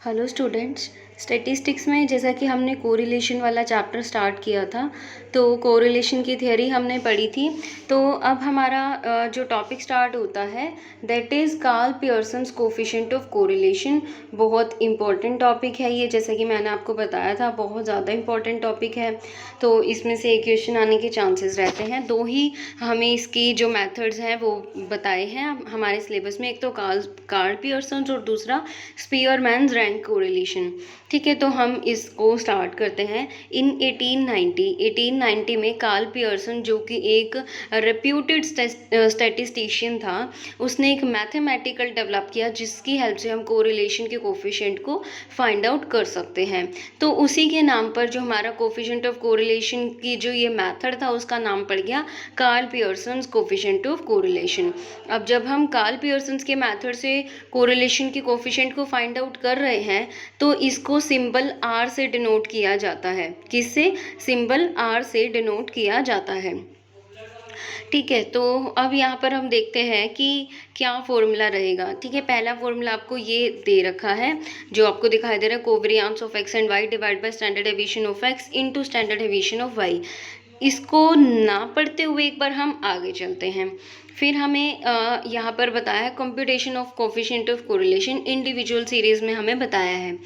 Hello students. Statistics में जैसा कि हमने कोरिलेशन वाला चैप्टर स्टार्ट किया था, तो कोरिलेशन की थ्योरी हमने पढ़ी थी। तो अब हमारा जो टॉपिक स्टार्ट होता है that is Karl Pearson's coefficient of correlation. बहुत इम्पॉर्टेंट टॉपिक है ये, जैसा कि मैंने आपको बताया था, बहुत ज़्यादा इम्पॉर्टेंट टॉपिक है। तो इसमें से एक क्वेश्चन आने के चांसेस रहते हैं। दो ही हमें इसकी जो मेथड्स हैं वो बताए हैं हमारे सिलेबस में, एक तो कार्ल पियर्सन्स और दूसरा स्पीयरमैन्स रैंक कोरिलेशन। ठीक है, तो हम इसको स्टार्ट करते हैं। इन 1890 में कार्ल पियर्सन, जो कि एक रेप्यूटेड स्टैटिस्टिशियन था, उसने एक मैथमेटिकल डेवलप किया जिसकी हेल्प से हम कोरिलेशन के कोफिशिएंट को फाइंड आउट कर सकते हैं। तो उसी के नाम पर जो हमारा कोफिशिएंट ऑफ कोरिलेशन की जो ये मेथड था उसका नाम पड़ गया Karl Pearson's coefficient of correlation. अब जब हम कार्ल पियर्सन्स के मेथड से कोरिलेशन के कोफिशिएंट को फाइंड आउट कर रहे हैं तो इसको सिंबल आर से डिनोट किया जाता है। किससे? सिंबल आर से डिनोट किया जाता है। ठीक है, तो अब यहाँ पर हम देखते हैं कि क्या फॉर्मूला रहेगा। ठीक है, पहला फॉर्मूला आपको ये दे रखा है, जो आपको दिखाई दे रहा है, covariance of x and y divide by standard deviation of x into standard deviation of y. इसको ना पढ़ते हुए एक बार हम आगे चलते हैं। फिर हमें यहाँ पर बताया है computation of coefficient of correlation individual series में हमें बताया है।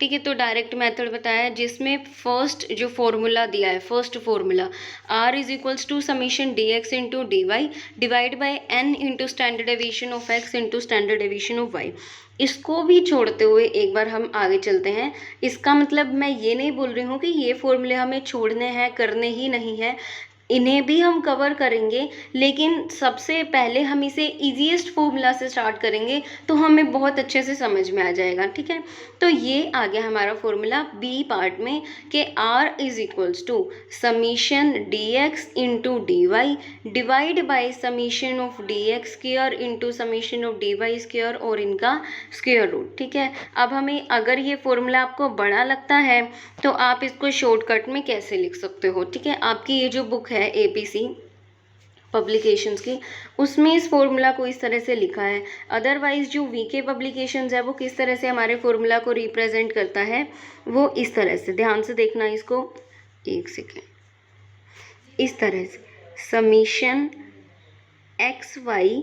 ठीक है, तो डायरेक्ट मेथड बताया है जिसमें फर्स्ट जो फॉर्मूला दिया है, first formula r is equals to summation d x into d y divide by n into standard deviation of x into standard deviation of y. इसको भी छोड़ते हुए एक बार हम आगे चलते हैं। इसका मतलब मैं ये नहीं बोल रही हूँ कि ये फॉर्मूले हमें छोड़ने हैं, करने ही नहीं है, इन्हें भी हम कवर करेंगे, लेकिन सबसे पहले हम इसे इजीएस्ट फॉर्मूला से स्टार्ट करेंगे तो हमें बहुत अच्छे से समझ में आ जाएगा। ठीक है, तो ये आ गया हमारा फॉर्मूला बी पार्ट में कि r is equals to summation d x into d y divide by summation of d x square into summation of d y square और इनका स्क्वायर रूट। ठीक है, अब हमें अगर ये फॉर्मूला आपको बड़ा लगता है तो आप इसको शॉर्टकट में कैसे लिख सकते हो। ठीक है, आपकी ये जो बुक है एपीसी पब्लिकेशंस की, उसमें इस फॉर्मूला को इस तरह से लिखा है। अदरवाइज जो वीके पब्लिकेशंस है वो किस तरह से हमारे फॉर्मूला को रिप्रेजेंट करता है, वो इस तरह से, ध्यान से देखना इसको, एक सेकेंड, इस तरह से summation x y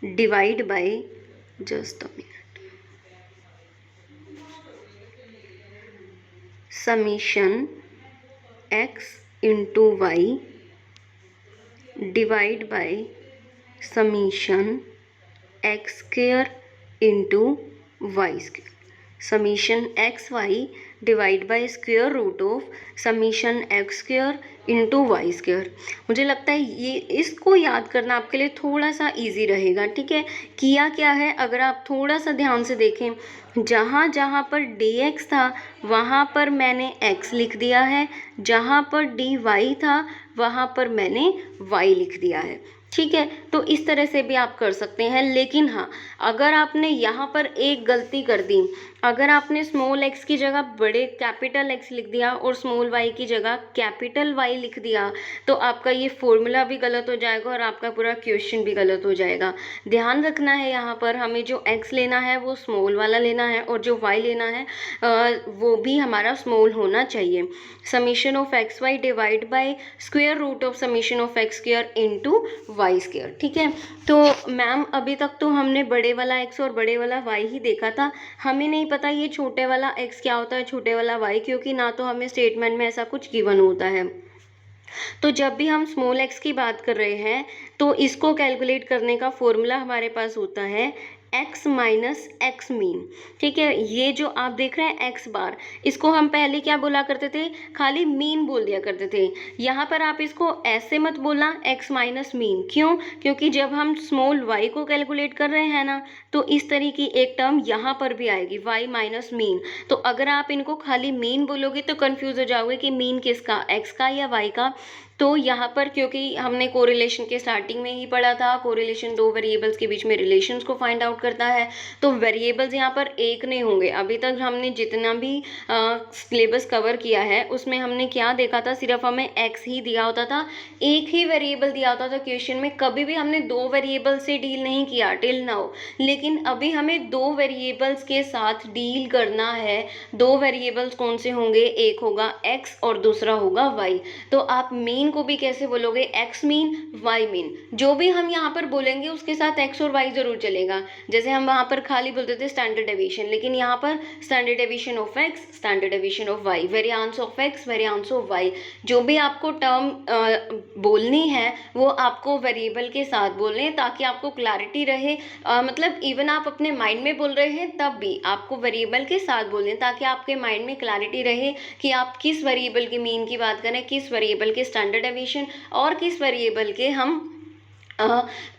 divide by, just a minute, summation x into y divide by summation x square into y square, summation x y divide by square root of summation x square into y square. मुझे लगता है ये इसको याद करना आपके लिए थोड़ा सा इजी रहेगा। ठीक है, किया क्या है, अगर आप थोड़ा सा ध्यान से देखें, जहाँ जहाँ पर dx था वहाँ पर मैंने x लिख दिया है, जहाँ पर dy था वहाँ पर मैंने y लिख दिया है। ठीक है, तो इस तरह से भी आप कर सकते हैं। लेकिन हाँ, अगर आपने यहाँ पर एक गलती कर दी, अगर आपने स्मॉल x की जगह बड़े कैपिटल X लिख दिया और स्मॉल y की जगह कैपिटल Y लिख दिया तो आपका ये फॉर्मूला भी गलत हो जाएगा और आपका पूरा क्वेश्चन भी गलत हो जाएगा। ध्यान रखना है, यहाँ पर हमें जो x लेना है वो स्मॉल वाला लेना है और जो y लेना है वो भी हमारा स्मॉल होना चाहिए। Summation of x y divide by square root of summation of x square into y square. ठीक है, तो मैम अभी तक तो हमने बड़े वाला x और बड़े वाला y ही देखा था, हमें नहीं पता ये छोटे वाला x क्या होता है, छोटे वाला y, क्योंकि ना तो हमें स्टेटमेंट में ऐसा कुछ गिवन होता है। तो जब भी हम स्मॉल x की बात कर रहे हैं तो इसको कैलकुलेट करने का फॉर्मूला हमारे पास होता है x माइनस एक्स मीन। ठीक है, ये जो आप देख रहे हैं x बार, इसको हम पहले क्या बोला करते थे, खाली मीन बोल दिया करते थे। यहाँ पर आप इसको ऐसे मत बोलना x माइनस मीन, क्यों? क्योंकि जब हम स्मॉल y को कैलकुलेट कर रहे हैं ना, तो इस तरह की एक टर्म यहाँ पर भी आएगी y माइनस मीन। तो अगर आप इनको खाली मीन बोलोगे तो कन्फ्यूज हो जाओगे कि मीन किसका, x का या y का। तो यहाँ पर क्योंकि हमने कोरिलेशन के स्टार्टिंग में ही पढ़ा था, कोरिलेशन दो वेरिएबल्स के बीच में रिलेशंस को फाइंड आउट आउट करता है। तो वेरिएबल्स यहाँ पर एक नहीं होंगे। अभी तक हमने जितना भी सिलेबस कवर किया है उसमें हमने क्या देखा था, सिर्फ हमें x ही दिया होता था, एक ही वेरिएबल दिया होता था क्वेश्चन में। कभी भी हमने दो वेरिएबल से डील नहीं किया टिल नाउ, लेकिन अभी हमें दो वेरिएबल्स के साथ डील करना है। दो वेरिएबल्स कौन से होंगे, एक होगा x और दूसरा होगा y। तो आप मीन को भी कैसे बोलोगे, x मीन y मीन। जो भी हम यहाँ पर बोलेंगे उसके साथ x और y जरूर चलेगा। जैसे हम वहाँ पर खाली बोलते थे स्टैंडर्ड डेविएशन, लेकिन यहाँ पर standard deviation of x, standard deviation of y, variance of x, variance of y। जो भी आपको टर्म बोलनी है वो आपको वेरिएबल के साथ बोलने हैं, ताकि आपको क्लैरिटी रहे। मतलब इवन आप अपने माइंड में बोल रहे हैं तब भी आपको वेरिएबल के साथ बोलने, ताकि आपके माइंड में क्लैरिटी रहे कि आप किस वेरिएबल के मीन की बात करें, किस वेरिएबल के स्टैंडर्ड डेविएशन और किस वेरिएबल के हम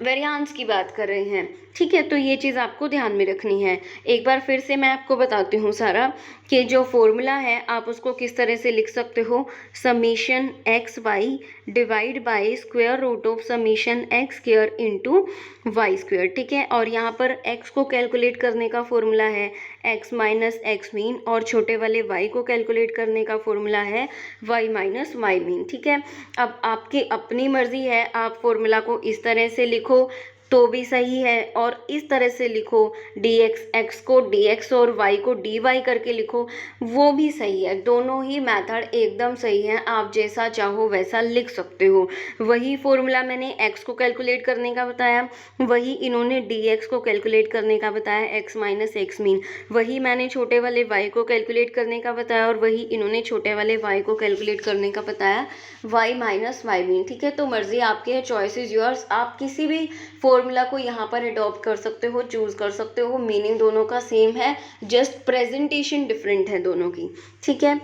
वेरिएंस की बात कर रहे हैं। ठीक है, तो ये चीज़ आपको ध्यान में रखनी है। एक बार फिर से मैं आपको बताती हूँ सारा कि जो फॉर्मूला है आप उसको किस तरह से लिख सकते हो। Summation x y divide by square root of summation x square into y square. ठीक है, और यहाँ पर x को कैलकुलेट करने का फॉर्मूला है x माइनस एक्स मीन, और छोटे वाले y को कैलकुलेट करने का फॉर्मूला है y माइनस वाई मीन। ठीक है, अब आपकी अपनी मर्जी है, आप फॉर्मूला को इस तरह से लिखो तो भी सही है, और इस तरह से लिखो dx, x को dx और y को dy करके लिखो, वो भी सही है। दोनों ही मेथड एकदम सही है, आप जैसा चाहो वैसा लिख सकते हो। वही फॉर्मूला मैंने x को कैलकुलेट करने का बताया, वही इन्होंने dx को कैलकुलेट करने का बताया, x माइनस एक्स मीन। वही मैंने छोटे वाले y को कैलकुलेट करने का बताया, और वही इन्होंने छोटे वाले y को कैलकुलेट करने का बताया, y माइनस वाई मीन। ठीक है, तो मर्जी आपकी है, चॉइस इज योर्स। आप किसी भी फॉर्मूला को यहाँ पर अडॉप्ट कर सकते हो, चूज कर सकते हो। मीनिंग दोनों का सेम है, जस्ट प्रेजेंटेशन डिफरेंट है दोनों की। ठीक है,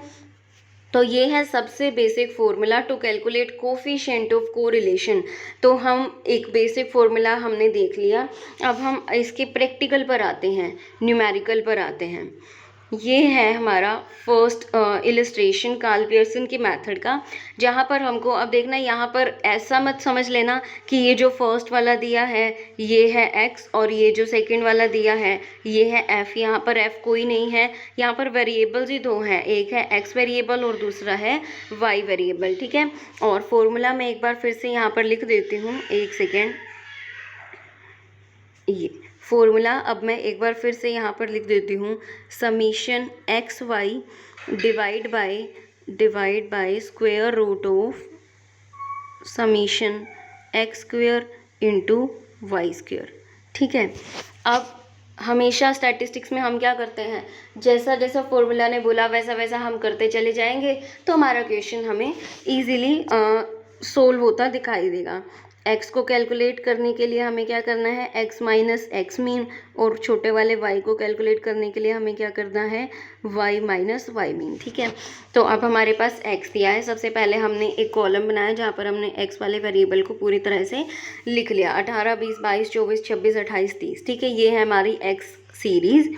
तो ये है सबसे basic formula to calculate coefficient of correlation. तो हम एक बेसिक फॉर्मूला हमने देख लिया, अब हम इसके प्रैक्टिकल पर आते हैं, न्यूमेरिकल पर आते हैं। ये है हमारा फर्स्ट इलस्ट्रेशन कार्ल पियर्सन की मेथड का, जहाँ पर हमको अब देखना, यहाँ पर ऐसा मत समझ लेना कि ये जो फर्स्ट वाला दिया है ये है x और ये जो सेकंड वाला दिया है ये है f। यहाँ पर f कोई नहीं है, यहाँ पर वेरिएबल्स ही दो हैं, एक है x वेरिएबल और दूसरा है y वेरिएबल। ठीक है, और फॉर्मूला मैं एक बार फिर से यहाँ पर लिख देती हूँ, एक सेकेंड। ये फॉर्मूला अब मैं एक बार फिर से यहाँ पर लिख देती हूँ, summation x y divide by square root of summation x square into y square. ठीक है, अब हमेशा स्टैटिस्टिक्स में हम क्या करते हैं, जैसा जैसा फॉर्मूला ने बोला वैसा वैसा हम करते चले जाएंगे, तो हमारा क्वेश्चन हमें इजीली सोल्व होता दिखाई देगा। x को कैलकुलेट करने के लिए हमें क्या करना है, x माइनस एक्स मीन, और छोटे वाले y को कैलकुलेट करने के लिए हमें क्या करना है, y माइनस वाई मीन। ठीक है, तो अब हमारे पास x दिया है। सबसे पहले हमने एक कॉलम बनाया जहाँ पर हमने x वाले वेरिएबल को पूरी तरह से लिख लिया, 18, 20, 22, 24, 26, 28, 30। ठीक है, ये है हमारी x सीरीज़।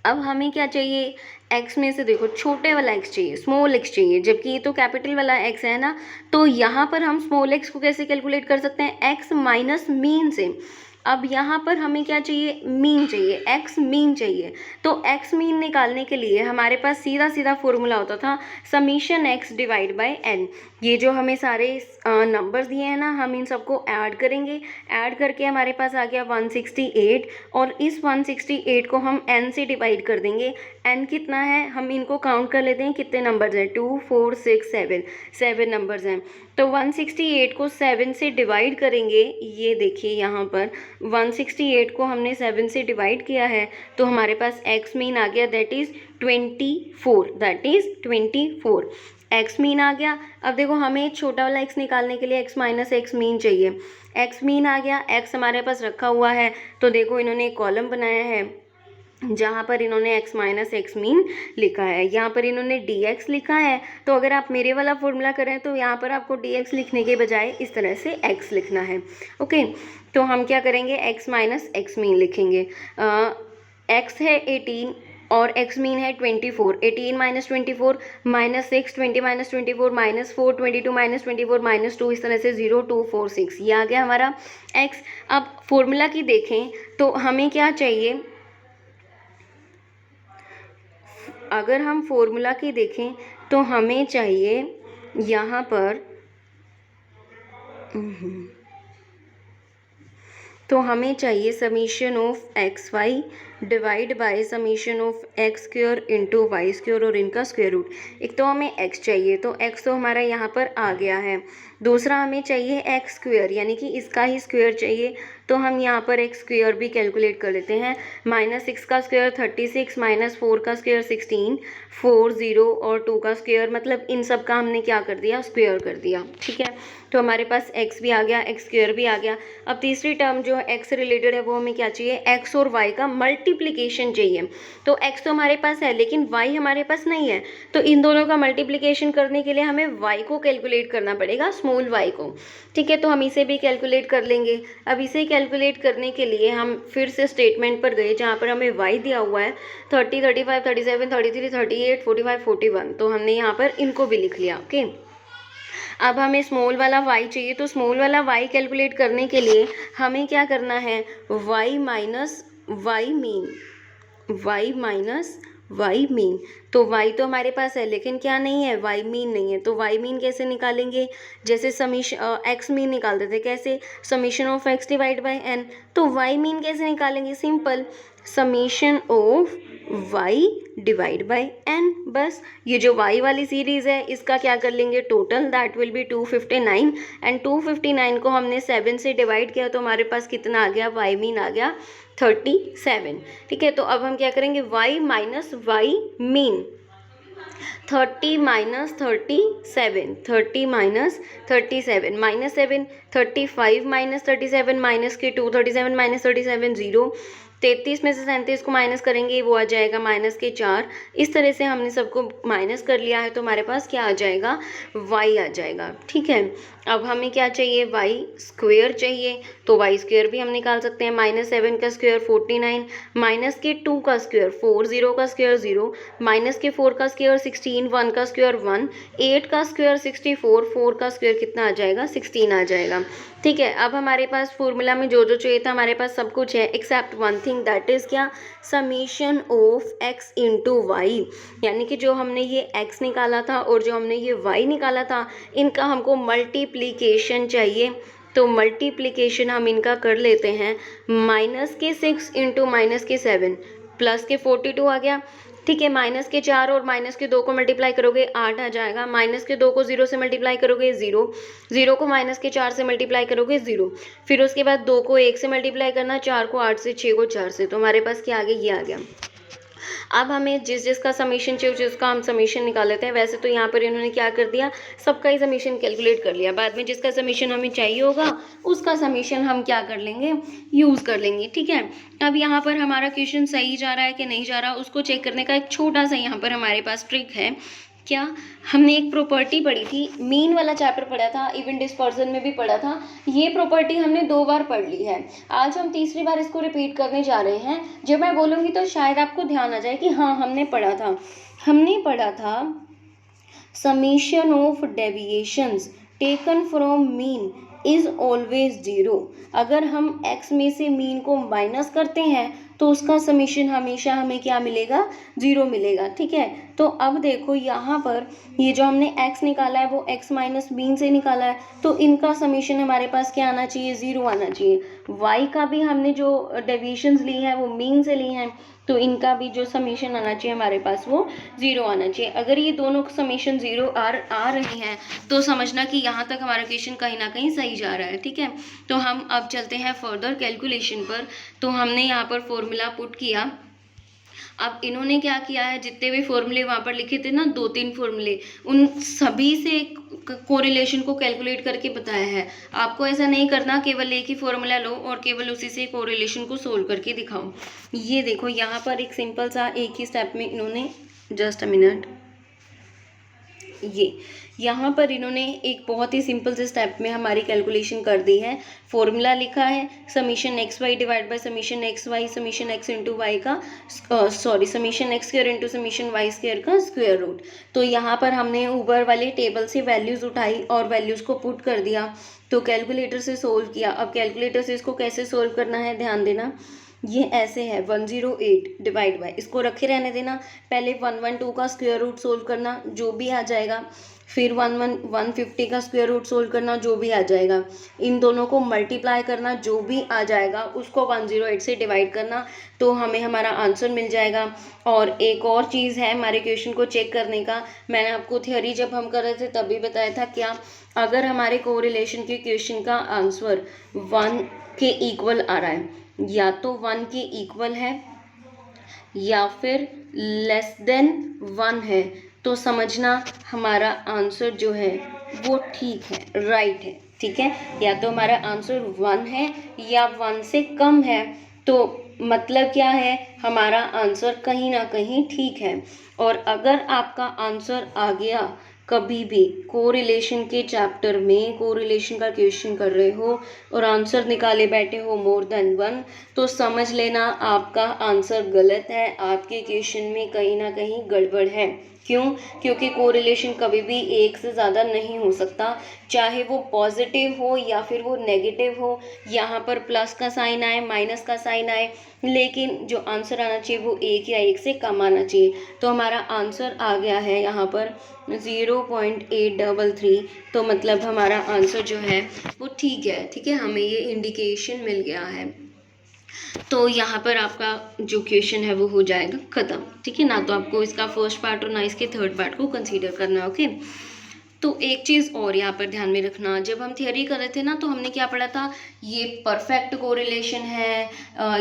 अब हमें क्या चाहिए, x में से देखो छोटे वाला x चाहिए, स्मॉल x चाहिए, जबकि ये तो कैपिटल वाला x है ना। तो यहाँ पर हम स्मॉल x को कैसे कैलकुलेट कर सकते हैं, x माइनस मीन से। अब यहाँ पर हमें क्या चाहिए, मीन चाहिए, x मीन चाहिए। तो x मीन निकालने के लिए हमारे पास सीधा सीधा फॉर्मूला होता था summation x divide by n। ये जो हमें सारे नंबर्स दिए हैं ना, हम इन सबको ऐड करेंगे, ऐड करके हमारे पास आ गया 168, और इस 168 को हम n से डिवाइड कर देंगे। n कितना है, हम इनको काउंट कर लेते हैं, कितने नंबर्स हैं, 2, 4, 6, 7 नंबर्स हैं। तो 168 को 7 से डिवाइड करेंगे, ये देखिए यहाँ पर 168 को हमने 7 से डिवाइड किया है, तो हमारे पास x मीन आ गया, दैट इज़ 24 x मीन आ गया। अब देखो हमें छोटा वाला x निकालने के लिए x माइनस एक्स मीन चाहिए, x मीन आ गया, x हमारे पास रखा हुआ है। तो देखो इन्होंने एक कॉलम बनाया है जहाँ पर इन्होंने x माइनस एक्स मीन लिखा है, यहाँ पर इन्होंने dx लिखा है। तो अगर आप मेरे वाला फॉर्मूला करें तो यहाँ पर आपको dx लिखने के बजाय इस तरह से x लिखना है। ओके, तो हम क्या करेंगे, x माइनस एक्स मीन लिखेंगे। x है 18 और एक्स मीन है 24, 18 minus 24 minus 6, 20 minus 24 minus 4, 22 minus 24 minus 2, इस तरह से 0, 2, 4, 6 ये आ गया हमारा एक्स। अब फॉर्मूला की देखें तो हमें क्या चाहिए, अगर हम फॉर्मूला की देखें तो हमें चाहिए यहाँ पर तो हमें चाहिए summation of x y divide by summation of x square into y square और इनका स्क्वायर रूट। एक तो हमें एक्स चाहिए, तो एक्स तो हमारा यहाँ पर आ गया है। दूसरा हमें चाहिए एक्स स्क्वायर, यानी कि इसका ही स्क्वायर चाहिए, तो हम यहाँ पर एक्स स्क्वायर भी कैलकुलेट कर लेते हैं। -6 का स्क्वायर 36, -4 का स्क्वायर 16, 4, 0 और 2 का स्क्वायर, मतलब इन सब का हमने क्या कर दिया, स्क्वायर कर दिया। ठीक है, तो हमारे पास एक्स भी आ गया, एक्स स्क्वायर भी आ गया। अब तीसरी टर्म जो एक्स से रिलेटेड है वो हमें क्या चाहिए, एक्स और वाई का मल्टीप्लिकेशन चाहिए। तो एक्स तो हमारे पास है लेकिन वाई हमारे पास नहीं है, तो इन दोनों का मल्टीप्लिकेशन करने के लिए हमें वाई को कैलकुलेट करना पड़ेगा, स्मॉल वाई को। ठीक है, तो हम इसे भी कैलकुलेट कर लेंगे। अब इसे कैलकुलेट करने के लिए हम फिर से स्टेटमेंट पर गए जहाँ पर हमें वाई दिया हुआ है 30, 35, 37, 33, 38, 45, 41, तो हमने यहाँ पर इनको भी लिख लिया। ओके, अब हमें स्मॉल वाला y चाहिए, तो स्मॉल वाला y कैलकुलेट करने के लिए हमें क्या करना है, y माइनस वाई मीन। तो y तो हमारे पास है लेकिन क्या नहीं है, y मीन नहीं है। तो y मीन कैसे निकालेंगे, जैसे समीशन x मीन निकालते थे, कैसे, summation of x divide by n। तो y मीन कैसे निकालेंगे, simple, summation of y divide by n। बस ये जो y वाली सीरीज़ है इसका क्या कर लेंगे, total, that will be 259, and 259 को हमने 7 से डिवाइड किया तो हमारे पास कितना आ गया, y मीन आ गया 37। ठीक है, तो अब हम क्या करेंगे, y minus y mean, 30 minus 37, 30 minus 37, -7, 35 minus 37 minus के 2, 37 माइनस 37 0, 33 में से 37 को माइनस करेंगे वो आ जाएगा -4। इस तरह से हमने सबको माइनस कर लिया है, तो हमारे पास क्या आ जाएगा, y आ जाएगा। ठीक है, अब हमें क्या चाहिए, y स्क्वायर चाहिए, तो y स्क्वायर भी हम निकाल सकते हैं। -7 का स्क्वायर 49, माइनस के 2 का स्क्वायर 4, 0 का स्क्वायर 0, माइनस के 4 का स्क्वायर 16, 1 का स्क्वायर 1, 8 का स्क्वायर 64, 4 का स्क्वायर कितना आ जाएगा, 16 आ जाएगा। ठीक है, अब हमारे पास फॉर्मूला में जो जो चाहिए था हमारे पास सब कुछ है, except one thing, that is क्या, summation of x into y, यानी कि जो हमने ये x निकाला था और जो हमने ये y निकाला था इनका हमको मल्टीप्लिकेशन चाहिए। तो मल्टीप्लिकेशन हम इनका कर लेते हैं, -6 इंटू -7 प्लस के 42 आ गया। ठीक है, -4 और -2 को मल्टीप्लाई करोगे 8 आ जाएगा, -2 को 0 से मल्टीप्लाई करोगे 0, 0 को -4 से मल्टीप्लाई करोगे 0, फिर उसके बाद 2 को 1 से मल्टीप्लाई करना, 4 को 8 से, 6 को 4 से, तो हमारे पास क्या आ गया, ये आ गया। अब हमें जिसका समीशन चाहिए जिसका हम समीशन निकाल लेते हैं। वैसे तो यहाँ पर इन्होंने क्या कर दिया, सबका ही समीशन कैलकुलेट कर लिया, बाद में जिसका समीशन हमें चाहिए होगा उसका समीशन हम क्या कर लेंगे, यूज़ कर लेंगे। ठीक है, अब यहाँ पर हमारा क्वेश्चन सही जा रहा है कि नहीं जा रहा, उसको चेक करने का एक छोटा सा यहाँ पर हमारे पास ट्रिक है। क्या, हमने एक प्रॉपर्टी पढ़ी थी, मीन वाला चैप्टर पढ़ा था, इवन डिस्पर्सन में भी पढ़ा था, ये प्रॉपर्टी हमने 2 बार पढ़ ली है, आज हम तीसरी बार इसको रिपीट करने जा रहे हैं। जब मैं बोलूँगी तो शायद आपको ध्यान आ जाए कि हाँ हमने पढ़ा था summation of deviations taken from mean is always 0। अगर हम x में से मीन को माइनस करते हैं तो उसका समीशन हमेशा हमें क्या मिलेगा, 0 मिलेगा। ठीक है, तो अब देखो यहाँ पर ये जो हमने x निकाला है वो x माइनस मीन से निकाला है, तो इनका समीशन हमारे पास क्या आना चाहिए, 0 आना चाहिए। y का भी हमने जो डेविएशंस ली है वो मीन से ली हैं, तो इनका भी जो समीशन आना चाहिए हमारे पास वो 0 आना चाहिए। अगर ये दोनों समीशन 0 आ रहे हैं तो समझना कि यहाँ तक हमारा क्वेश्चन कहीं ना कहीं सही जा रहा है। ठीक है, तो हम अब चलते हैं फर्दर कैलकुलेशन पर। तो हमने यहाँ पर फॉर्मूला पुट किया। अब इन्होंने क्या किया है, जितने भी फॉर्मूले वहाँ पर लिखे थे ना, 2-3 फॉर्मूले, उन सभी से कोरिलेशन को कैलकुलेट करके बताया है। आपको ऐसा नहीं करना केवल एक ही फॉर्मूला लो और केवल उसी से कोरिलेशन को सोल्व करके दिखाओ। ये देखो यहाँ पर एक सिंपल सा एक ही स्टेप में इन्होंने, जस्ट अ मिनट, ये यहाँ पर इन्होंने एक बहुत ही सिंपल से स्टेप में हमारी कैलकुलेशन कर दी है। फॉर्मूला लिखा है summation x y divide by summation x y summation x into y का summation x square into summation y square का स्क्वायर रूट। तो यहाँ पर हमने ऊपर वाले टेबल से वैल्यूज़ उठाई और वैल्यूज़ को पुट कर दिया, तो कैलकुलेटर से सोल्व किया। अब कैलकुलेटर से इसको कैसे सोल्व करना है ध्यान देना, ये ऐसे है 108 डिवाइड बाय, इसको रखे रहने देना, पहले 112 का स्क्वायर रूट सोल्व करना जो भी आ जाएगा, फिर 150 का स्क्वायर रूट सोल्व करना जो भी आ जाएगा, इन दोनों को मल्टीप्लाई करना जो भी आ जाएगा उसको 108 से डिवाइड करना, तो हमें हमारा आंसर मिल जाएगा। और एक और चीज़ है हमारे क्वेश्चन को चेक करने का, मैंने आपको थ्योरी जब हम कर रहे थे तभी बताया था, क्या अगर हमारे कोरिलेशन के क्वेश्चन का आंसर 1 के इक्वल आ रहा है, या तो 1 के इक्वल है या फिर लेस देन 1 है, तो समझना हमारा आंसर जो है वो ठीक है, राइट है, ठीक है। या तो हमारा आंसर 1 है या 1 से कम है, तो मतलब क्या है, हमारा आंसर कहीं ना कहीं ठीक है। और अगर आपका आंसर आ गया कभी भी कोरिलेशन के चैप्टर में, कोरिलेशन का क्वेश्चन कर रहे हो और आंसर निकाले बैठे हो मोर देन 1, तो समझ लेना आपका आंसर गलत है, आपके क्वेश्चन में कहीं ना कहीं गड़बड़ है। क्यों? क्योंकि कोरिलेशन कभी भी एक से ज़्यादा नहीं हो सकता, चाहे वो पॉजिटिव हो या फिर वो नेगेटिव हो, यहाँ पर प्लस का साइन आए माइनस का साइन आए, लेकिन जो आंसर आना चाहिए वो एक या एक से कम आना चाहिए। तो हमारा आंसर आ गया है यहाँ पर 0.833, तो मतलब हमारा आंसर जो है वो ठीक है, ठीक है, हमें ये इंडिकेशन मिल गया है। तो यहाँ पर आपका जो क्वेश्चन है वो हो जाएगा ख़त्म, ठीक है ना। तो आपको इसका फर्स्ट पार्ट और ना इसके थर्ड पार्ट को कंसीडर करना है, ओके। तो एक चीज़ और यहाँ पर ध्यान में रखना, जब हम थियरी कर रहे थे ना तो हमने क्या पढ़ा था, ये परफेक्ट कोरिलेशन है,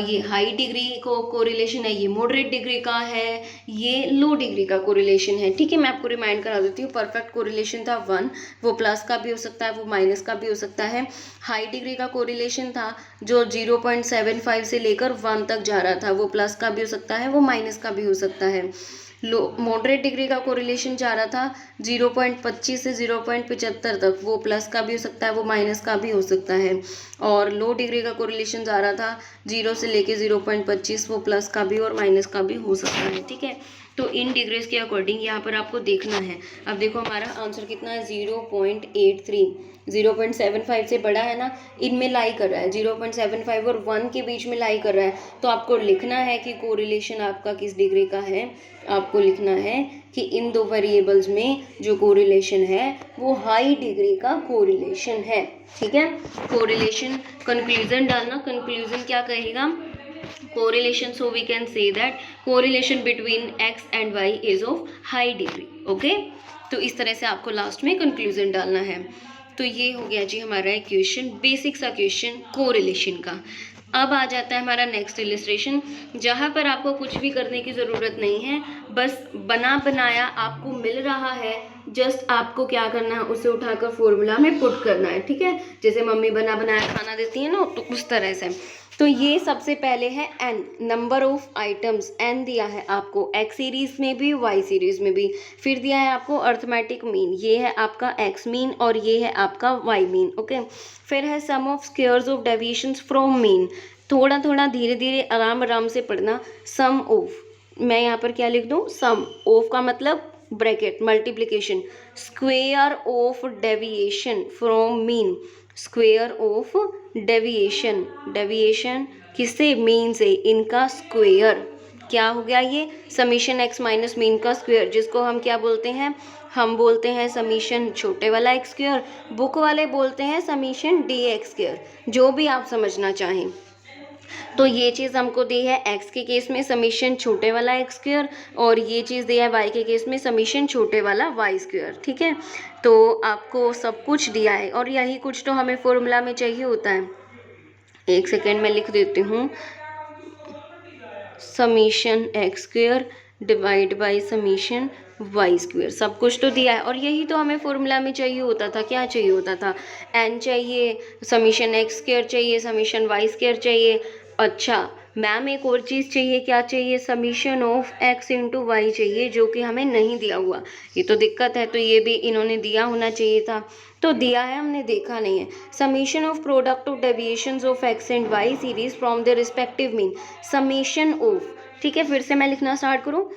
ये हाई डिग्री को कोरिलेशन है, ये मॉडरेट डिग्री का है, ये लो डिग्री का कोरिलेशन है, ठीक है। मैं आपको रिमाइंड करा देती हूँ, परफेक्ट कोरिलेशन था 1, वो प्लस का भी हो सकता है, वो माइनस का भी हो सकता है। हाई डिग्री का कोरिलेशन था जो 0.75 से लेकर 1 तक जा रहा था, वो प्लस का भी हो सकता है, वो माइनस का भी हो सकता है। लो मॉडरेट डिग्री का कोरिलेशन जा रहा था 0.25 से 0.75 तक, वो प्लस का भी हो सकता है, वो माइनस का भी हो सकता है। और लो डिग्री का कोरिलेशन जा रहा था 0 से लेके 0.25, वो प्लस का भी और माइनस का भी हो सकता है, ठीक है। तो इन डिग्रीज के अकॉर्डिंग यहाँ पर आपको देखना है। अब देखो हमारा आंसर कितना है 0.83, 0.75 से बड़ा है ना, इनमें लाई कर रहा है, 0.75 और 1 के बीच में लाई कर रहा है। तो आपको लिखना है कि कोरिलेशन आपका किस डिग्री का है, आपको लिखना है कि इन दो वेरिएबल्स में जो कोरिलेशन है वो हाई डिग्री का कोरिलेशन है, ठीक है। कोरिलेशन कंक्लूजन डालना, कंक्लूजन क्या कहेगा, correlation, so we can say that correlation between x and y is of high degree, okay। तो इस तरह से आपको लास्ट में कंक्लूजन डालना है। तो ये हो गया जी हमारा एक क्वेश्चन, बेसिक सा क्वेश्चन कोरिलेशन का। अब आ जाता है हमारा नेक्स्ट इलिस्ट्रेशन, जहाँ पर आपको कुछ भी करने की ज़रूरत नहीं है, बस बना बनाया आपको मिल रहा है, जस्ट आपको क्या करना है, उसे उठाकर फॉर्मूला में पुट करना है, ठीक है। जैसे मम्मी बना बनाया खाना देती है ना, तो उस तरह से। तो ये सबसे पहले है n, number of items n दिया है आपको x सीरीज में भी y सीरीज में भी। फिर दिया है आपको अर्थमेटिक मीन, ये है आपका x मीन और ये है आपका y मीन, ओके। फिर है sum of squares of deviations from mean, थोड़ा थोड़ा धीरे धीरे आराम आराम से पढ़ना। सम ऑफ, मैं यहाँ पर क्या लिख दूँ, सम ऑफ का मतलब bracket multiplication, square of deviation from mean, square of deviation, deviation किससे, मीन से, इनका स्क्वेयर क्या हो गया, ये समीशन एक्स माइनस मीन का स्क्वेयर, जिसको हम क्या बोलते हैं, हम बोलते हैं समीशन छोटे वाला एक्स स्क्वेयर, बुक वाले बोलते हैं समीशन डी एक्स स्क्वेयर, जो भी आप समझना चाहें। तो ये चीज़ हमको दी है x के केस में समीशन छोटे वाला x स्क्वायर, और ये चीज़ दी है y के केस में समीशन छोटे वाला y स्क्वायर, ठीक है। तो आपको सब कुछ दिया है और यही कुछ तो हमें फॉर्मूला में चाहिए होता है। एक सेकेंड में लिख देती हूँ, summation x square divide by summation y square, सब कुछ तो दिया है और यही तो हमें फॉर्मूला में चाहिए होता था। क्या चाहिए होता था, n चाहिए, समीशन x स्क्वायर चाहिए, समीशन वाई स्क्वायर चाहिए। अच्छा, मैम एक और चीज़ चाहिए, क्या चाहिए, summation of x into y चाहिए, जो कि हमें नहीं दिया हुआ। ये तो दिक्कत है, तो ये भी इन्होंने दिया होना चाहिए था, तो दिया है, हमने देखा नहीं है। Summation of product of deviations of x and y series from the respective mean, summation of, ठीक है, फिर से मैं लिखना स्टार्ट करूँ,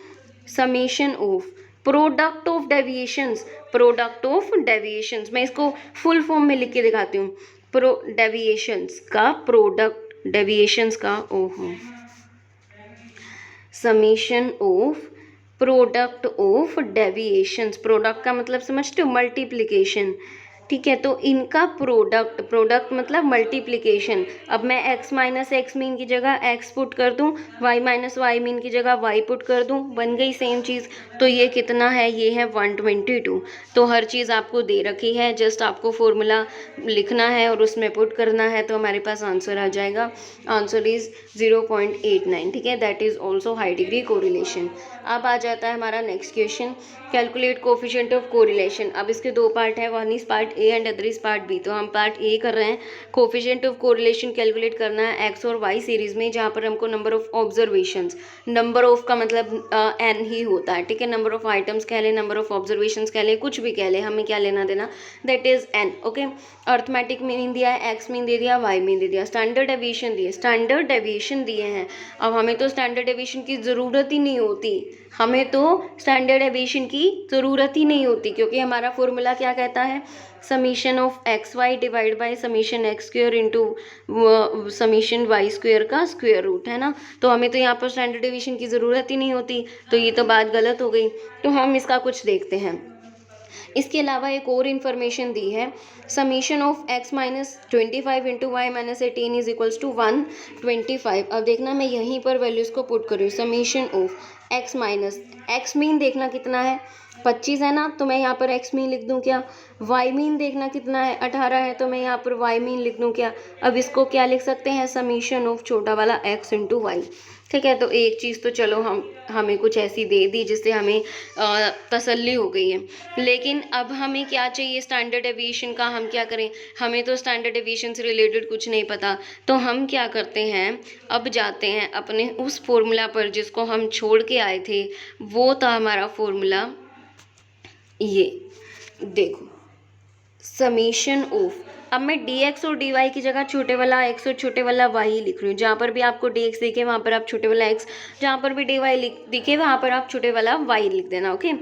summation of product of deviations, product of deviations, मैं इसको फुल फॉर्म में लिख के दिखाती हूँ, प्रो डेविएशंस का प्रोडक्ट, डेविएशंस का, ओहो, summation of product of deviations, product का मतलब समझते हो, मल्टीप्लिकेशन, ठीक है, तो इनका प्रोडक्ट, प्रोडक्ट मतलब मल्टीप्लिकेशन। अब मैं x माइनस एक्स मीन की जगह x पुट कर दूँ, y माइनस वाई मीन की जगह y पुट कर दूँ, बन गई सेम चीज़। तो ये कितना है, ये है 122। तो हर चीज़ आपको दे रखी है, जस्ट आपको फॉर्मूला लिखना है और उसमें पुट करना है, तो हमारे पास आंसर आ जाएगा। आंसर इज़ 0.89, ठीक है, that is also high degree correlation. अब आ जाता है हमारा next question, calculate coefficient of correlation. अब इसके दो पार्ट है, one is part A and other is part B. तो हम पार्ट ए कर रहे हैं, कोफिशिएंट ऑफ कोरिलेशन कैलकुलेट करना है एक्स और वाई सीरीज में, जहाँ पर हमको number of observations, number of का मतलब एन ही होता है, ठीक है, नंबर ऑफ आइटम्स कह ले, नंबर ऑफ ऑब्जर्वेशंस कह ले, कुछ भी कह ले, हमें क्या लेना देना, that is an, okay. Arithmetic mean दिया है, एक्स मीन दे दिया, वाई मीन दे दिया, स्टैंडर्ड डेविएशन दिए, स्टैंडर्ड डेविएशन दिए हैं। अब हमें तो स्टैंडर्ड डेविएशन की ज़रूरत ही नहीं होती, हमें तो स्टैंडर्ड डेविएशन की ज़रूरत ही नहीं होती, क्योंकि हमारा फॉर्मूला क्या कहता है, summation of x y divide by summation x square into summation y square का स्क्वेयर रूट, है ना। तो हमें तो यहाँ पर स्टैंडर्ड डेविएशन की ज़रूरत ही नहीं होती, तो ये तो बात गलत हो गई। तो हम इसका कुछ देखते हैं। इसके अलावा एक और इन्फॉर्मेशन दी है, summation of x minus 25 into y minus 18 is equals to 125। अब देखना मैं यहीं पर वैल्यूज़ को पुट करूँ, summation of x minus, x mean देखना कितना है, 25 है ना, तो मैं यहाँ पर x मीन लिख दूँ क्या, y मीन देखना कितना है, 18 है, तो मैं यहाँ पर y मीन लिख दूँ क्या। अब इसको क्या लिख सकते हैं, समीशन ऑफ छोटा वाला x इंटू वाई, ठीक है। तो एक चीज़ तो चलो हमें कुछ ऐसी दे दी जिससे हमें तसल्ली हो गई है, लेकिन अब हमें क्या चाहिए, स्टैंडर्ड डेविएशन का। हम क्या करें, हमें तो स्टैंडर्ड डेविएशन से रिलेटेड कुछ नहीं पता, तो हम क्या करते हैं, अब जाते हैं अपने उस फॉर्मूला पर जिसको हम छोड़ के आए थे। वो था हमारा फॉर्मूला, ये देखो, समीशन ऑफ, अब मैं dx और dy की जगह छोटे वाला x और छोटे वाला y ही लिख रही हूँ। जहाँ पर भी आपको dx दिखे वहाँ पर आप छोटे वाला x, जहाँ पर भी dy दिखे वहाँ पर आप छोटे वाला y लिख देना, ओके।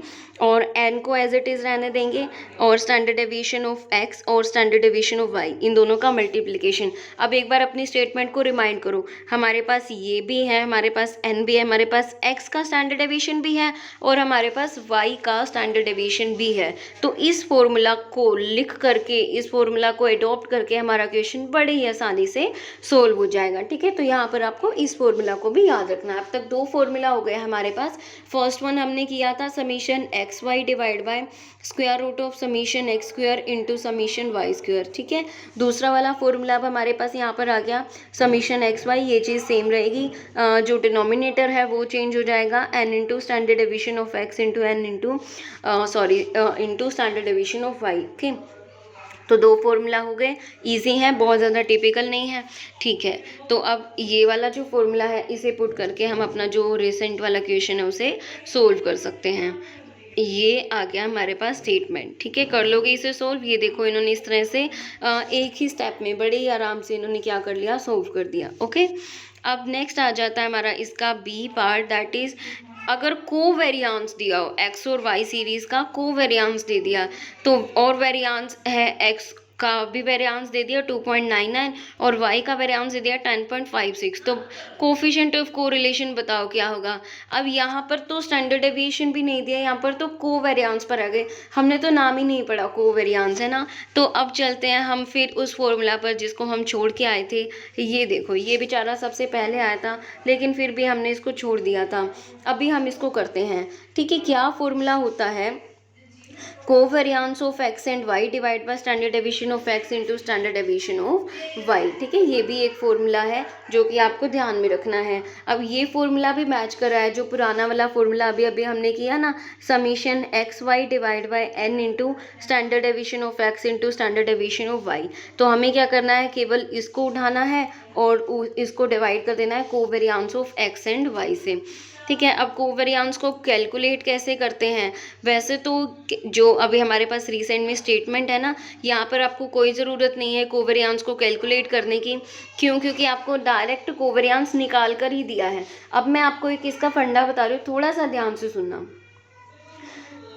और n को एज इट इज़ रहने देंगे, और स्टैंडर्ड डेविएशन ऑफ x और स्टैंडर्ड डेविएशन ऑफ y, इन दोनों का मल्टीप्लिकेशन। अब एक बार अपनी स्टेटमेंट को रिमाइंड करो, हमारे पास ये भी है, हमारे पास n भी है, हमारे पास x का स्टैंडर्ड डेविएशन भी है, और हमारे पास y का स्टैंडर्ड डेविएशन भी है। तो इस फॉर्मूला को लिख करके, इस फॉर्मूला को एडॉप्ट करके हमारा क्वेश्चन बड़े ही आसानी से सोल्व हो जाएगा, ठीक है। तो यहाँ पर आपको इस फॉर्मूला को भी याद रखना है। अब तक दो फॉर्मूला हो गए हमारे पास। फर्स्ट वन हमने किया था summation x y divide by square root of summation x square into summation y square, ठीक है। दूसरा वाला फॉर्मूला अब हमारे पास यहाँ पर आ गया, समीशन एक्स वाई, ये चीज़ सेम रहेगी, जो डिनोमिनेटर है वो चेंज हो जाएगा, n into standard deviation of x into n into into standard deviation of y, okay. तो दो फॉर्मूला हो गए, इजी हैं, बहुत ज़्यादा टिपिकल नहीं है, ठीक है। तो अब ये वाला जो फॉर्मूला है इसे पुट करके हम अपना जो रिसेंट वाला क्वेश्चन है उसे सोल्व कर सकते हैं। ये आ गया हमारे पास स्टेटमेंट, ठीक है, कर लोगे इसे सोल्व। ये देखो इन्होंने इस तरह से एक ही स्टेप में बड़े ही आराम से इन्होंने क्या कर लिया, सोल्व कर दिया, ओके। अब नेक्स्ट आ जाता है हमारा इसका बी पार्ट, दैट इज़ अगर कोवेरियांस दिया हो, एक्स और वाई सीरीज़ का कोवेरियांस दे दिया, तो और वेरियांस है एक्स का भी वेरियांस दे दिया 2.99 और y का वेरियांस दे दिया 10.56, तो कोफिशिएंट ऑफ कोरिलेशन बताओ क्या होगा। अब यहाँ पर तो स्टैंडर्ड डेविएशन भी नहीं दिया, यहाँ पर तो कोवेरियांस पर आ गए, हमने तो नाम ही नहीं पढ़ा कोवेरियांस, है ना। तो अब चलते हैं हम फिर उस फॉर्मूला पर जिसको हम छोड़ के आए थे। ये देखो, ये बेचारा सबसे पहले आया था, लेकिन फिर भी हमने इसको छोड़ दिया था, अभी हम इसको करते हैं, ठीक है। क्या फॉर्मूला होता है, covariance of x and y divide by standard deviation of x into standard deviation of y. ठीक है, ये भी एक फॉर्मूला है जो कि आपको ध्यान में रखना है। अब ये फॉर्मूला भी मैच कर रहा है जो पुराना वाला फॉर्मूला अभी अभी हमने किया ना, summation x y divide by n into standard deviation of x into standard deviation of y. तो हमें क्या करना है, केवल इसको उठाना है और इसको डिवाइड कर देना है covariance of x and Y से। ठीक है, अब कोवेरियांस को कैलकुलेट कैसे करते हैं, वैसे तो जो अभी हमारे पास रिसेंट में स्टेटमेंट है ना, यहाँ पर आपको कोई ज़रूरत नहीं है कोवेरियांस को कैलकुलेट करने की। क्यों? क्योंकि आपको डायरेक्ट कोवेरियांस निकाल कर ही दिया है। अब मैं आपको एक इसका फंडा बता रही हूँ, थोड़ा सा ध्यान से सुनना।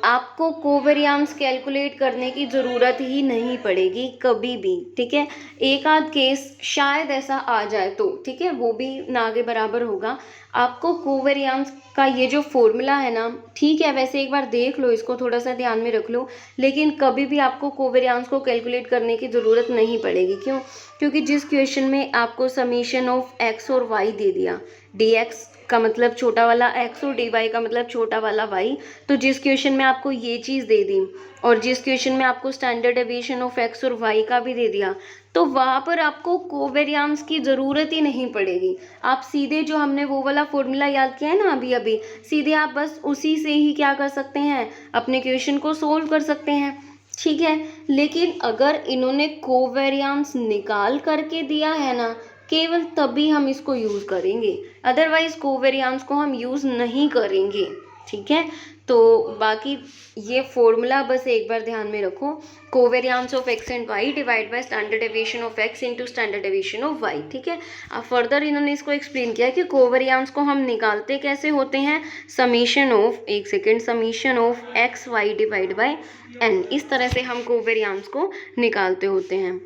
आपको कोवेरियांस कैलकुलेट करने की ज़रूरत ही नहीं पड़ेगी कभी भी। ठीक है, एक आध केस शायद ऐसा आ जाए तो ठीक है, वो भी ना के बराबर होगा। आपको कोवेरियांस का ये जो फॉर्मूला है ना, ठीक है, वैसे एक बार देख लो, इसको थोड़ा सा ध्यान में रख लो, लेकिन कभी भी आपको कोवेरियांस को कैलकुलेट करने की ज़रूरत नहीं पड़ेगी। क्यों? क्योंकि जिस क्वेश्चन में आपको समीशन ऑफ एक्स और वाई दे दिया, डी एक्स का मतलब छोटा वाला x और dy का मतलब छोटा वाला y, तो जिस क्वेश्चन में आपको ये चीज़ दे दी और जिस क्वेश्चन में आपको स्टैंडर्ड डेविएशन ऑफ x और y का भी दे दिया, तो वहाँ पर आपको कोवेरियांस की ज़रूरत ही नहीं पड़ेगी। आप सीधे जो हमने वो वाला फॉर्मूला याद किया है ना अभी अभी, सीधे आप बस उसी से ही क्या कर सकते हैं, अपने क्वेश्चन को सोल्व कर सकते हैं। ठीक है, लेकिन अगर इन्होंने कोवेरियांस निकाल करके दिया है ना, केवल तभी हम इसको यूज़ करेंगे, अदरवाइज कोवेरियांस को हम यूज़ नहीं करेंगे। ठीक है, तो बाकी ये फॉर्मूला बस एक बार ध्यान में रखो, covariance of x and y divide by standard deviation of x into standard deviation of y. ठीक है, अब फर्दर इन्होंने इसको एक्सप्लेन किया कि कोवेरियांस को हम निकालते कैसे होते हैं, समीशन ऑफ, एक second, summation of x y divide by n, इस तरह से हम कोवेरियांस को निकालते होते हैं।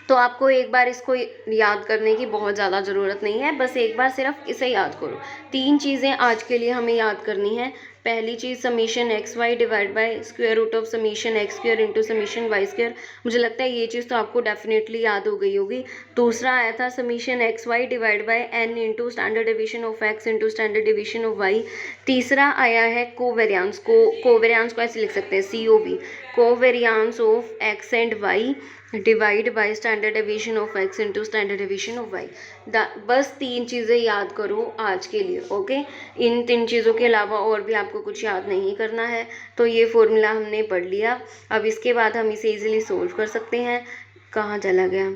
तो आपको एक बार इसको याद करने की बहुत ज़्यादा ज़रूरत नहीं है, बस एक बार सिर्फ इसे याद करो। तीन चीज़ें आज के लिए हमें याद करनी है। पहली चीज़ summation x y divide by square root of summation x square into summation y square, मुझे लगता है ये चीज़ तो आपको डेफिनेटली याद हो गई होगी। दूसरा आया था summation x y divide by n into standard deviation of x into standard deviation of y. तीसरा आया है कोवेरियांस को ऐसे लिख सकते हैं COV, covariance of x and y divide by standard deviation of x into standard deviation of y. बस तीन चीज़ें याद करो आज के लिए। ओके, इन तीन चीज़ों के अलावा और भी आपको कुछ याद नहीं करना है। तो ये फॉर्मूला हमने पढ़ लिया, अब इसके बाद हम इसे इजीली सोल्व कर सकते हैं। कहाँ चला गया,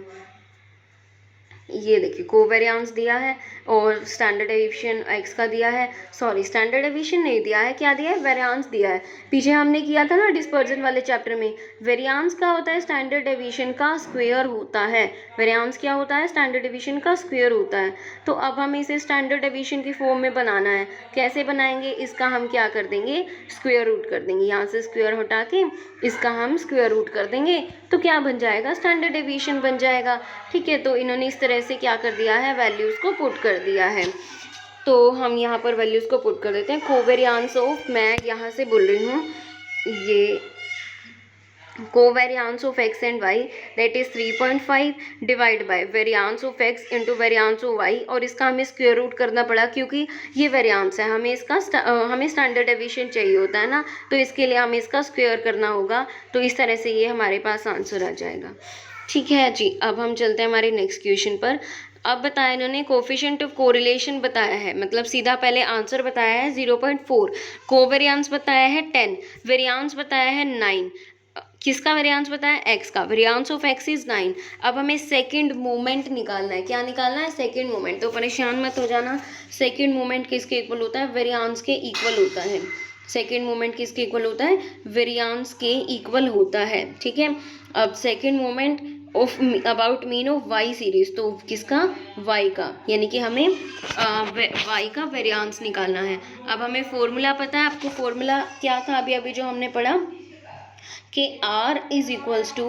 ये देखिए कोवेरियांस दिया है और स्टैंडर्ड डेविएशन एक्स का दिया है, सॉरी स्टैंडर्ड डेविएशन नहीं दिया है, क्या दिया है, वेरियांस दिया है। पीछे हमने किया था ना डिस्पर्जन वाले चैप्टर में, वेरियांस क्या होता है, स्टैंडर्ड डेविएशन का स्क्वायर होता है। वेरियांस क्या होता है, स्टैंडर्ड डेविएशन का स्क्वायर होता है। तो अब हमें इसे स्टैंडर्ड डेविएशन की फॉर्म में बनाना है। कैसे बनाएंगे, इसका हम क्या कर देंगे, स्क्वायर रूट कर देंगे। यहाँ से स्क्वायर हटा के इसका हम स्क्वायर रूट कर देंगे, तो क्या बन जाएगा, स्टैंडर्ड डेविएशन बन जाएगा। ठीक है, तो इन्होंने इस तरह से क्या कर दिया है, वैल्यूज़ को पुट कर दिया है। तो हम यहाँ पर वैल्यूज़ को पुट कर देते हैं। कोवेरियांस ऑफ, मैं यहाँ से बोल रही हूँ, ये covariance of x and y that is 3.5 divide by variance of x into variance of y, और इसका हमें स्क्वायर रूट करना पड़ा क्योंकि ये वेरियांस है, हमें इसका हमें स्टैंडर्ड डेविएशन चाहिए होता है ना, तो इसके लिए हमें इसका स्क्वायर करना होगा। तो इस तरह से ये हमारे पास आंसर आ जाएगा। ठीक है जी, अब हम चलते हैं हमारे नेक्स्ट क्वेश्चन पर। अब बताया इन्होंने कोफिशिएंट ऑफ कोरिलेशन बताया है, मतलब सीधा पहले आंसर बताया है 0.4, कोवेरियांस बताया है 10, वेरियांस बताया है 9। किसका वेरियांस बताया, एक्स का, वेरियांस ऑफ एक्स इज 9। अब हमें सेकंड मोमेंट निकालना है, क्या निकालना है, सेकंड मोमेंट। तो परेशान मत हो जाना, सेकंड मोमेंट किसके इक्वल होता है, वेरियांस के इक्वल होता है। सेकेंड मोमेंट किसके इक्वल होता है, वेरियांस के इक्वल होता है। ठीक है, अब second moment of about mean of y series, तो किसका, वाई का, यानी कि हमें वाई का वेरियांस निकालना है। अब हमें फॉर्मूला पता है, आपको फॉर्मूला क्या था अभी अभी जो हमने पढ़ा, कि R is equals to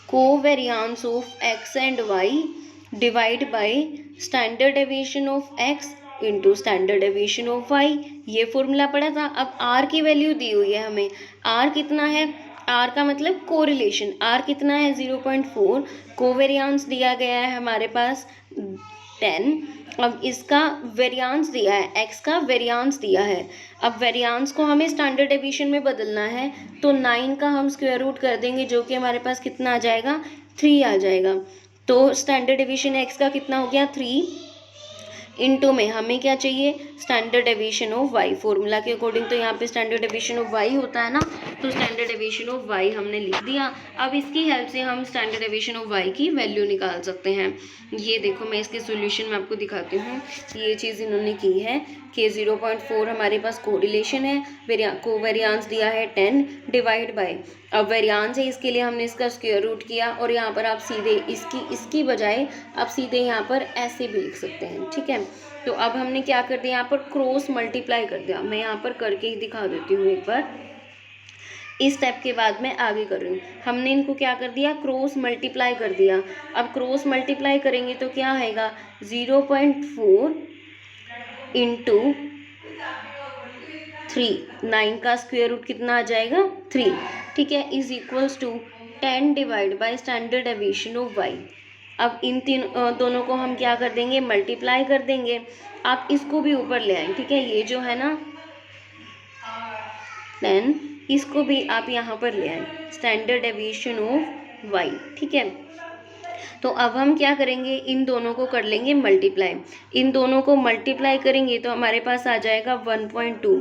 covariance of x and y divide by standard deviation of x into standard deviation of y, ये फॉर्मूला पढ़ा था। अब R की वैल्यू दी हुई है हमें, R कितना है, R का मतलब कोरिलेशन, R कितना है 0.4, कोवेरियांस दिया गया है हमारे पास 10। अब इसका वेरियांस दिया है, x का वेरियांस दिया है। अब वेरियांस को हमें स्टैंडर्ड डेविएशन में बदलना है, तो 9 का हम स्क्वायर रूट कर देंगे, जो कि हमारे पास कितना आ जाएगा, 3 आ जाएगा। तो स्टैंडर्ड डेविएशन x का कितना हो गया, 3। इनटू में हमें क्या चाहिए, standard deviation of y। Formula के अकॉर्डिंग तो यहाँ पे स्टैंडर्ड डेविएशन ऑफ y होता है ना, तो स्टैंडर्ड डेविएशन ऑफ y हमने लिख दिया। अब इसकी हेल्प से हम स्टैंडर्ड डेविएशन ऑफ y की वैल्यू निकाल सकते हैं। ये देखो मैं इसके सॉल्यूशन में आपको दिखाती हूँ। ये चीज़ इन्होंने की है कि 0.4 हमारे पास कोरिलेशन है, कोवेरियांस दिया है 10 डिवाइड बाय, अब वेरियांस है इसके लिए हमने इसका स्क्वायर रूट किया, और यहाँ पर आप सीधे इसकी बजाय आप सीधे यहाँ पर ऐसे भी लिख सकते हैं, ठीक है। तो अब हमने क्या कर दिया, यहाँ पर क्रॉस मल्टीप्लाई कर दिया। मैं यहाँ पर करके ही दिखा देती हूँ एक बार, इस स्टेप के बाद मैं आगे कर रही हूँ। हमने इनको क्या कर दिया, क्रॉस मल्टीप्लाई कर दिया। अब क्रॉस मल्टीप्लाई करेंगे तो क्या आएगा, 0.4 इंटू 3, 9 का स्क्वायर रूट कितना आ जाएगा, 3, ठीक है, is equals to 10 divide by standard deviation of y। अब इन दोनों को हम क्या कर देंगे, मल्टीप्लाई कर देंगे। आप इसको भी ऊपर ले आएँ, ठीक है, ये जो है ना 10, इसको भी आप यहाँ पर ले आएँ, स्टैंडर्ड डेविएशन ऑफ y, ठीक है। तो अब हम क्या करेंगे, इन दोनों को कर लेंगे मल्टीप्लाई। इन दोनों को मल्टीप्लाई करेंगे तो हमारे पास आ जाएगा 1.2।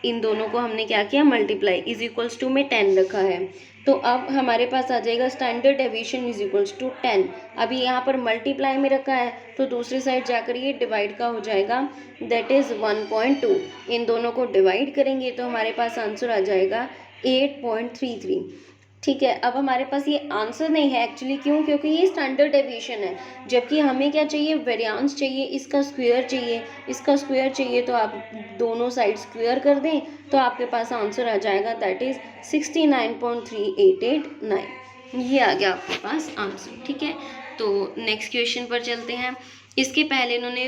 इन दोनों को हमने क्या किया, मल्टीप्लाई, इज इक्वल्स टू में 10 रखा है। तो अब हमारे पास आ जाएगा standard deviation is equals to 10। अभी यहाँ पर मल्टीप्लाई में रखा है, तो दूसरी साइड जाकर ये डिवाइड का हो जाएगा, दैट इज़ 1.2। इन दोनों को डिवाइड करेंगे तो हमारे पास आंसर आ जाएगा 8.33, ठीक है। अब हमारे पास ये आंसर नहीं है एक्चुअली, क्यों, क्योंकि ये स्टैंडर्ड डेविएशन है, जबकि हमें क्या चाहिए, वेरियांस चाहिए, इसका स्क्वायर चाहिए, इसका स्क्वायर चाहिए। तो आप दोनों साइड स्क्वायर कर दें तो आपके पास आंसर आ जाएगा, दैट इज़ 69.3889। ये आ गया आपके पास आंसर, ठीक है। तो नेक्स्ट क्वेश्चन पर चलते हैं। इसके पहले इन्होंने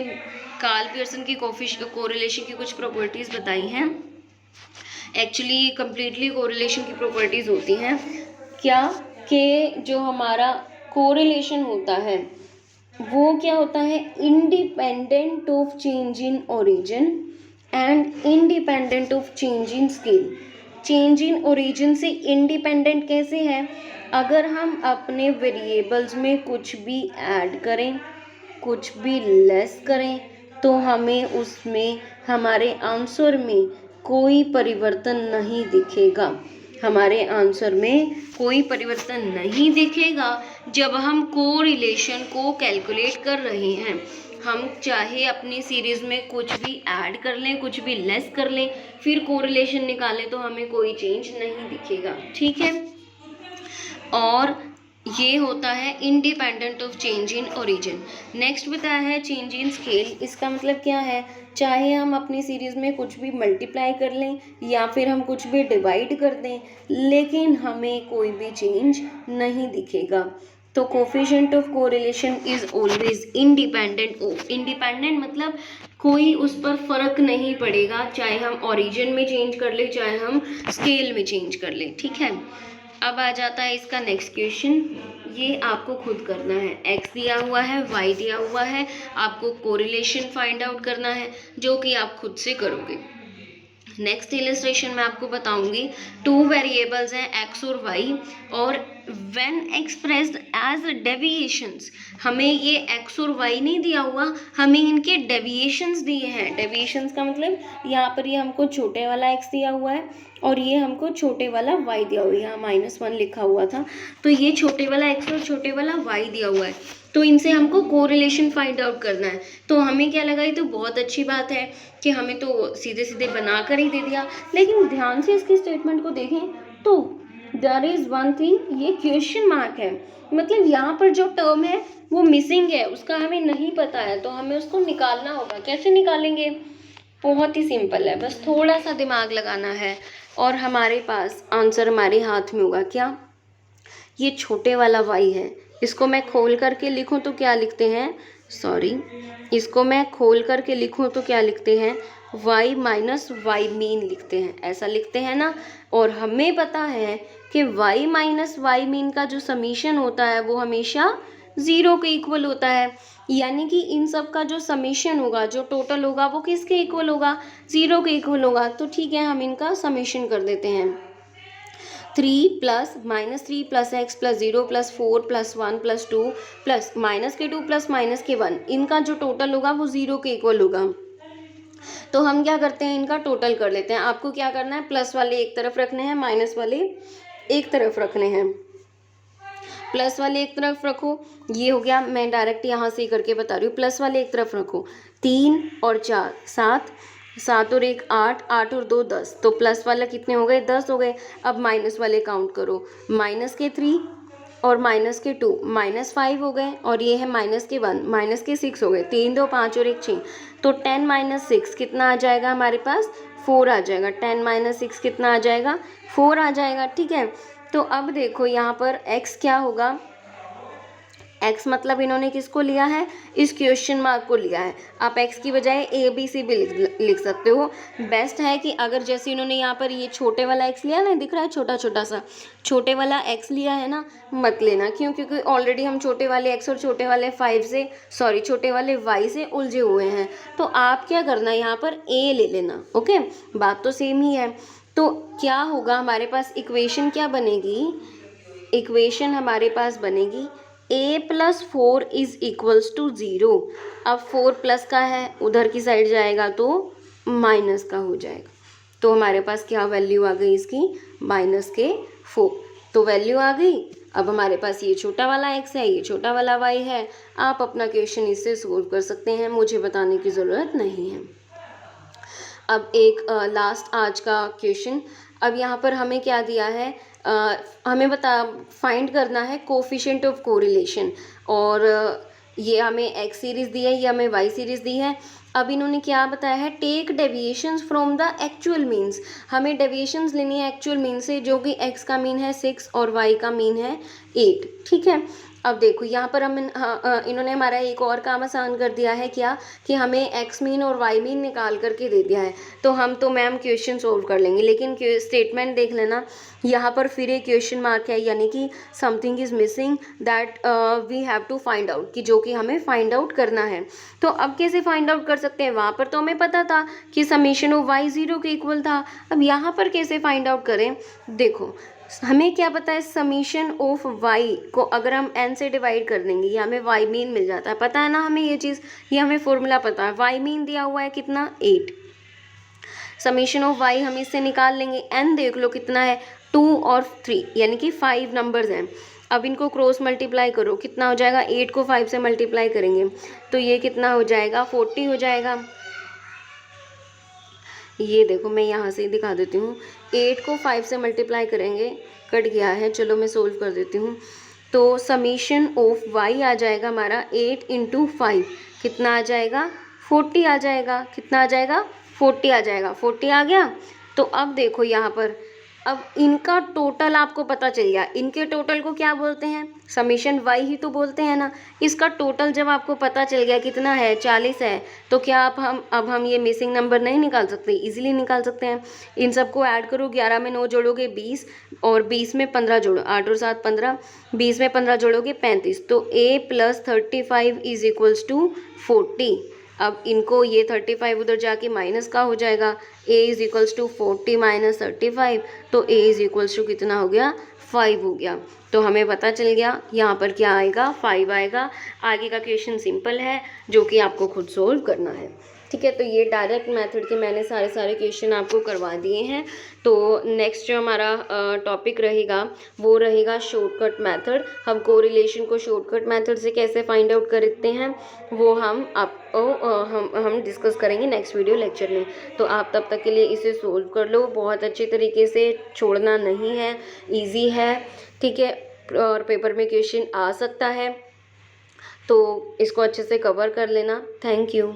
कार्ल पियर्सन की कोरिलेशन की कुछ प्रॉपर्टीज़ बताई हैं। एक्चुअली कम्प्लीटली कोरिलेशन की प्रॉपर्टीज़ होती हैं क्या, कि जो हमारा कोरिलेशन होता है वो क्या होता है, independent of change in origin and independent of change in scale. Change in origin से इंडिपेंडेंट कैसे है, अगर हम अपने वेरिएबल्स में कुछ भी ऐड करें, कुछ भी लेस करें, तो हमें उसमें हमारे आंसर में कोई परिवर्तन नहीं दिखेगा। हमारे आंसर में कोई परिवर्तन नहीं दिखेगा जब हम कोरिलेशन को कैलकुलेट कर रहे हैं। हम चाहे अपनी सीरीज़ में कुछ भी ऐड कर लें, कुछ भी लेस कर लें, फिर कोरिलेशन निकालें तो हमें कोई चेंज नहीं दिखेगा, ठीक है। और ये होता है independent of change in origin. Next बताया है चेंज इन स्केल। इसका मतलब क्या है, चाहे हम अपनी सीरीज़ में कुछ भी मल्टीप्लाई कर लें या फिर हम कुछ भी डिवाइड कर दें, लेकिन हमें कोई भी चेंज नहीं दिखेगा। तो coefficient of correlation is always independent of, independent मतलब कोई उस पर फ़र्क नहीं पड़ेगा, चाहे हम ओरिजिन में चेंज कर ले, चाहे हम स्केल में चेंज कर ले, ठीक है। अब आ जाता है इसका नेक्स्ट क्वेश्चन। ये आपको खुद करना है, x दिया हुआ है, y दिया हुआ है, आपको कोरिलेशन फाइंड आउट करना है, जो कि आप खुद से करोगे। नेक्स्ट इलस्ट्रेशन में आपको बताऊंगी, 2 वेरिएबल्स हैं x और y, और व्हेन एक्सप्रेस्ड एज डेविएशंस, हमें ये x और y नहीं दिया हुआ, हमें इनके डेविएशंस दिए हैं। डेविएशंस का मतलब यहाँ पर ये हमको छोटे वाला x दिया हुआ है और ये हमको छोटे वाला y दिया हुआ है, यहाँ -1 लिखा हुआ था, तो ये छोटे वाला x और छोटे वाला y दिया हुआ है। तो इनसे हमको कोरिलेशन फाइंड आउट करना है। तो हमें क्या लगा, ये तो बहुत अच्छी बात है कि हमें तो सीधे सीधे बना कर ही दे दिया, लेकिन ध्यान से इसकी स्टेटमेंट को देखें तो देयर इज़ वन थिंग, ये क्वेश्चन मार्क है, मतलब यहाँ पर जो टर्म है वो मिसिंग है, उसका हमें नहीं पता है, तो हमें उसको निकालना होगा। कैसे निकालेंगे, बहुत ही सिंपल है, बस थोड़ा सा दिमाग लगाना है और हमारे पास आंसर हमारे हाथ में होगा। क्या, ये छोटे वाला y है, इसको मैं खोल करके लिखूं तो क्या लिखते हैं, इसको मैं खोल करके लिखूं तो क्या लिखते हैं, y माइनस वाई मीन लिखते हैं, ऐसा लिखते हैं ना। और हमें पता है कि y माइनस वाई मीन का जो समीशन होता है वो हमेशा ज़ीरो के इक्वल होता है, यानी कि इन सब का जो समेशन होगा, जो टोटल होगा, वो किसके इक्वल होगा, ज़ीरो के इक्वल होगा। तो ठीक है, हम इनका समेशन कर देते हैं। 3 plus -3 plus x plus 0 plus 4 plus 1 plus 2 plus -2 plus -1, इनका जो टोटल होगा वो ज़ीरो के इक्वल होगा। तो हम क्या करते हैं, इनका टोटल कर लेते हैं। आपको क्या करना है, प्लस वाले एक तरफ रखने हैं, माइनस वाले एक तरफ रखने हैं। प्लस वाले एक तरफ रखो, ये हो गया, मैं डायरेक्ट यहाँ से ही करके बता रही हूँ। प्लस वाले एक तरफ रखो, 3 और 4 7, 7 और 1 8, 8 और 2 10, तो प्लस वाला कितने हो गए, 10 हो गए। अब माइनस वाले काउंट करो, माइनस के 3 और माइनस के 2, -5 हो गए, और ये है माइनस के 1, माइनस के 6 हो गए। 3 2 5 और 1 6, तो 10 - 6 कितना आ जाएगा हमारे पास, 4 आ जाएगा। 10 - 6 कितना आ जाएगा, 4 आ जाएगा। ठीक है, तो अब देखो यहाँ पर x क्या होगा, x मतलब इन्होंने किसको लिया है, इस क्वेश्चन मार्क को लिया है। आप x की बजाय ABC भी लिख सकते हो। बेस्ट है कि अगर जैसे इन्होंने यहाँ पर ये छोटे वाला x लिया ना, दिख रहा है छोटा छोटा सा, छोटे वाला x लिया है ना, मत लेना। क्यों, क्योंकि ऑलरेडी हम छोटे वाले x और छोटे वाले छोटे वाले y से उलझे हुए हैं। तो आप क्या करना है, यहाँ पर a ले लेना। ओके, बात तो सेम ही है। तो क्या होगा हमारे पास, इक्वेशन क्या बनेगी, इक्वेशन हमारे पास बनेगी a + 4 इज इक्वल्स टू 0। अब 4 प्लस का है, उधर की साइड जाएगा तो माइनस का हो जाएगा। तो हमारे पास क्या वैल्यू आ गई इसकी, -4। तो वैल्यू आ गई। अब हमारे पास ये छोटा वाला x है, ये छोटा वाला y है। आप अपना क्वेश्चन इससे सोल्व कर सकते हैं, मुझे बताने की ज़रूरत नहीं है। अब एक लास्ट आज का क्वेश्चन। अब यहाँ पर हमें क्या दिया है, हमें फाइंड करना है कोफिशिएंट ऑफ कोरिलेशन, और ये हमें x सीरीज़ दी है, ये हमें y सीरीज़ दी है। अब इन्होंने क्या बताया है, take deviations from the actual means. हमें डेविएशंस लेनी है एक्चुअल मीन से, जो कि x का मीन है 6 और y का मीन है 8। ठीक है, अब देखो यहाँ पर हम इन्होंने हमारा एक और काम आसान कर दिया है, क्या कि हमें x मीन और y मीन निकाल करके दे दिया है। तो हम तो मैम क्वेश्चन सोल्व कर लेंगे, लेकिन स्टेटमेंट देख लेना, यहाँ पर फिर एक क्वेश्चन मार्क है, यानी कि something is missing that we have to find out, कि जो कि हमें फाइंड आउट करना है। तो अब कैसे फाइंड आउट कर सकते हैं, वहाँ पर तो हमें पता था कि समेशन ऑफ y 0 के इक्वल था। अब यहाँ पर कैसे फाइंड आउट करें, देखो हमें क्या पता है, समीशन ऑफ y को अगर हम n से डिवाइड कर देंगे, ये हमें y मीन मिल जाता है। पता है ना हमें ये चीज़, ये हमें फॉर्मूला पता है। y मीन दिया हुआ है कितना, 8। समीशन ऑफ y हम इससे निकाल लेंगे, n देख लो कितना है, 2 और 3, यानी कि 5 नंबर्स हैं। अब इनको क्रॉस मल्टीप्लाई करो, कितना हो जाएगा, 8 को 5 से मल्टीप्लाई करेंगे तो ये कितना हो जाएगा, 40 हो जाएगा। ये देखो मैं यहाँ से दिखा देती हूँ, 8 को 5 से मल्टीप्लाई करेंगे, कट गया है, चलो मैं सोल्व कर देती हूँ। तो समीशन ऑफ y आ जाएगा हमारा 8 × 5, कितना आ जाएगा, 40 आ जाएगा। कितना आ जाएगा, 40 आ जाएगा। 40 आ गया। तो अब देखो यहाँ पर, अब इनका टोटल आपको पता चल गया। इनके टोटल को क्या बोलते हैं, समीशन y ही तो बोलते हैं ना। इसका टोटल जब आपको पता चल गया कितना है, 40 है, तो क्या आप अब हम ये मिसिंग नंबर नहीं निकाल सकते, इजीली निकाल सकते हैं। इन सबको ऐड करो, 11 में 9 जोड़ोगे 20, और 20 में 15 जोड़ो, 8 और 7 15, 20 में 15 जोड़ोगे 35। तो a + 35 इज इक्वल्स टू 40। अब इनको ये 35 उधर जाके माइनस का हो जाएगा, a इज इक्वल्स टू 40 - 35, तो a इज इक्वल्स टू कितना हो गया, 5 हो गया। तो हमें पता चल गया यहाँ पर क्या आएगा, 5 आएगा। आगे का क्वेश्चन सिंपल है, जो कि आपको खुद सोल्व करना है। ठीक है, तो ये डायरेक्ट मेथड के मैंने सारे क्वेश्चन आपको करवा दिए हैं। तो नेक्स्ट जो हमारा टॉपिक रहेगा वो रहेगा शॉर्टकट मेथड। हम कोरिलेशन को शॉर्टकट मेथड से कैसे फाइंड आउट करते हैं वो हम डिस्कस करेंगे नेक्स्ट वीडियो लेक्चर में। तो आप तब तक के लिए इसे सोल्व कर लो, बहुत अच्छे तरीके से, छोड़ना नहीं है, ईजी है। ठीक है, और पेपर में क्वेश्चन आ सकता है, तो इसको अच्छे से कवर कर लेना। Thank you.